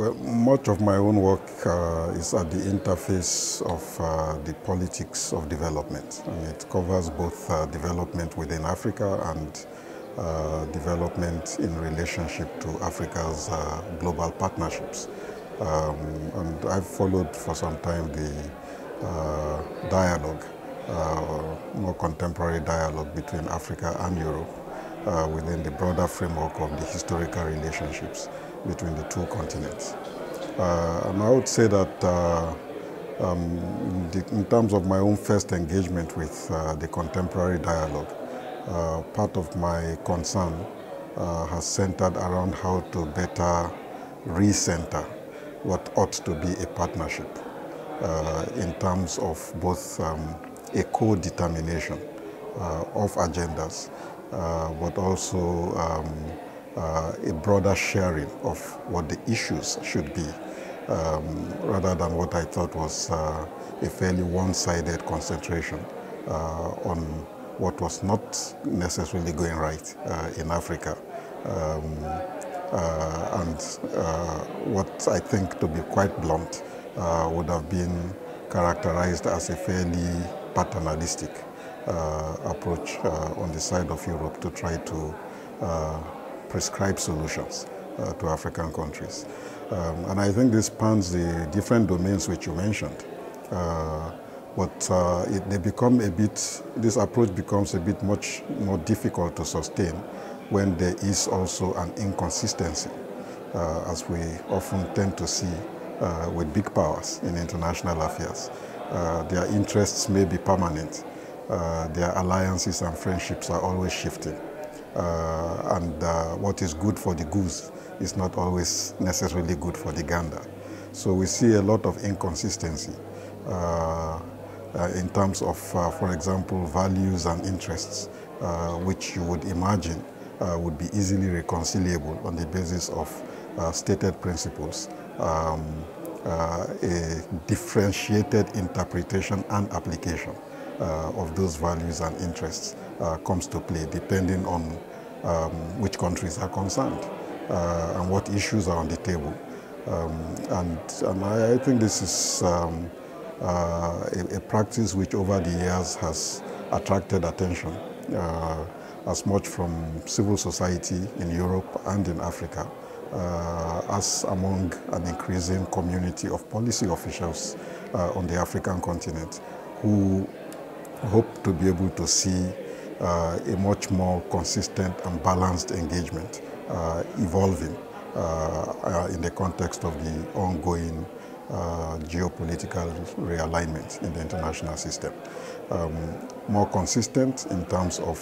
Well, much of my own work is at the interface of the politics of development. And it covers both development within Africa and development in relationship to Africa's global partnerships. And I've followed for some time the dialogue, more contemporary dialogue between Africa and Europe within the broader framework of the historical relationships between the two continents. And I would say that in terms of my own first engagement with the contemporary dialogue, part of my concern has centered around how to better recenter what ought to be a partnership in terms of both a co-determination of agendas, but also a broader sharing of what the issues should be, rather than what I thought was a fairly one-sided concentration on what was not necessarily going right in Africa. And what I think, to be quite blunt, would have been characterized as a fairly paternalistic approach on the side of Europe to try to prescribe solutions to African countries. And I think this spans the different domains which you mentioned. This approach becomes a bit much more difficult to sustain when there is also an inconsistency, as we often tend to see with big powers in international affairs. Their interests may be permanent. Their alliances and friendships are always shifting. And what is good for the goose is not always necessarily good for the gander. So we see a lot of inconsistency in terms of, for example, values and interests, which you would imagine would be easily reconcilable on the basis of stated principles. A differentiated interpretation and application of those values and interests comes to play, depending on which countries are concerned and what issues are on the table. And I think this is a practice which over the years has attracted attention, as much from civil society in Europe and in Africa, as among an increasing community of policy officials on the African continent, who hope to be able to see a much more consistent and balanced engagement evolving in the context of the ongoing geopolitical realignment in the international system. More consistent in terms of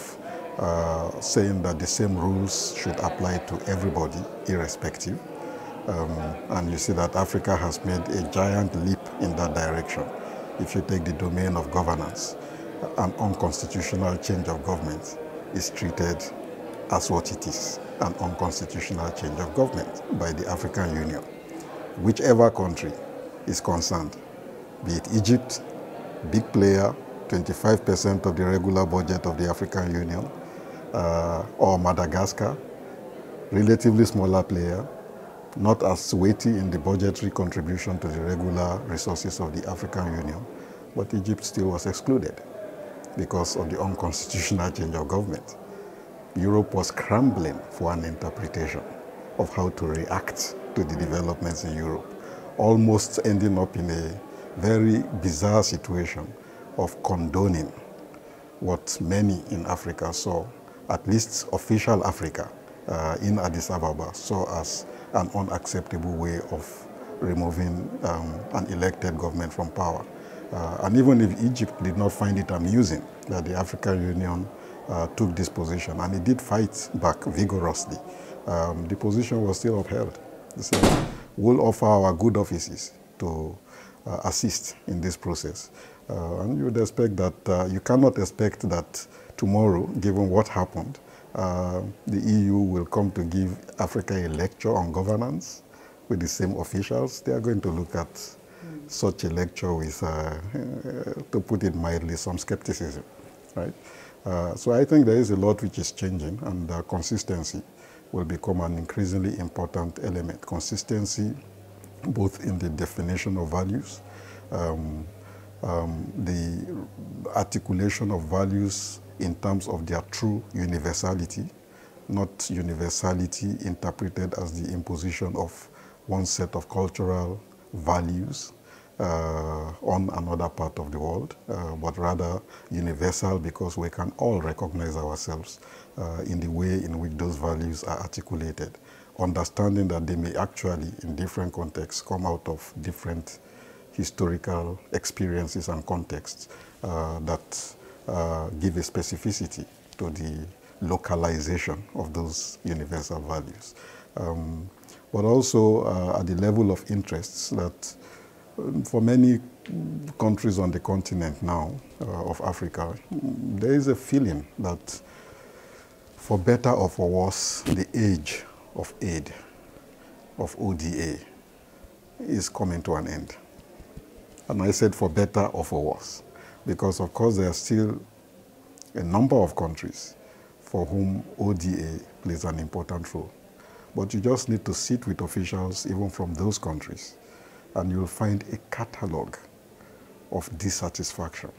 saying that the same rules should apply to everybody, irrespective. And you see that Africa has made a giant leap in that direction. If you take the domain of governance, an unconstitutional change of government is treated as what it is, an unconstitutional change of government by the African Union. Whichever country is concerned, be it Egypt, big player, 25% of the regular budget of the African Union, or Madagascar, relatively smaller player, not as weighty in the budgetary contribution to the regular resources of the African Union, but Egypt still was excluded because of the unconstitutional change of government. Europe was scrambling for an interpretation of how to react to the developments in Europe, almost ending up in a very bizarre situation of condoning what many in Africa saw, at least official Africa in Addis Ababa, saw as an unacceptable way of removing an elected government from power. And even if Egypt did not find it amusing that the African Union took this position, and it did fight back vigorously, the position was still upheld. So we'll offer our good offices to assist in this process. And you would expect that, you cannot expect that tomorrow, given what happened, the EU will come to give Africa a lecture on governance with the same officials. They are going to look at such a lecture with, to put it mildly, some skepticism, right? So I think there is a lot which is changing, and consistency will become an increasingly important element. Consistency both in the definition of values, the articulation of values in terms of their true universality, not universality interpreted as the imposition of one set of cultural values on another part of the world, but rather universal because we can all recognize ourselves in the way in which those values are articulated, understanding that they may actually, in different contexts, come out of different historical experiences and contexts that give a specificity to the localization of those universal values. But also at the level of interests that for many countries on the continent now of Africa, there is a feeling that for better or for worse, the age of aid, of ODA, is coming to an end. And I said for better or for worse, because of course there are still a number of countries for whom ODA plays an important role. But you just need to sit with officials even from those countries, and you'll find a catalog of dissatisfaction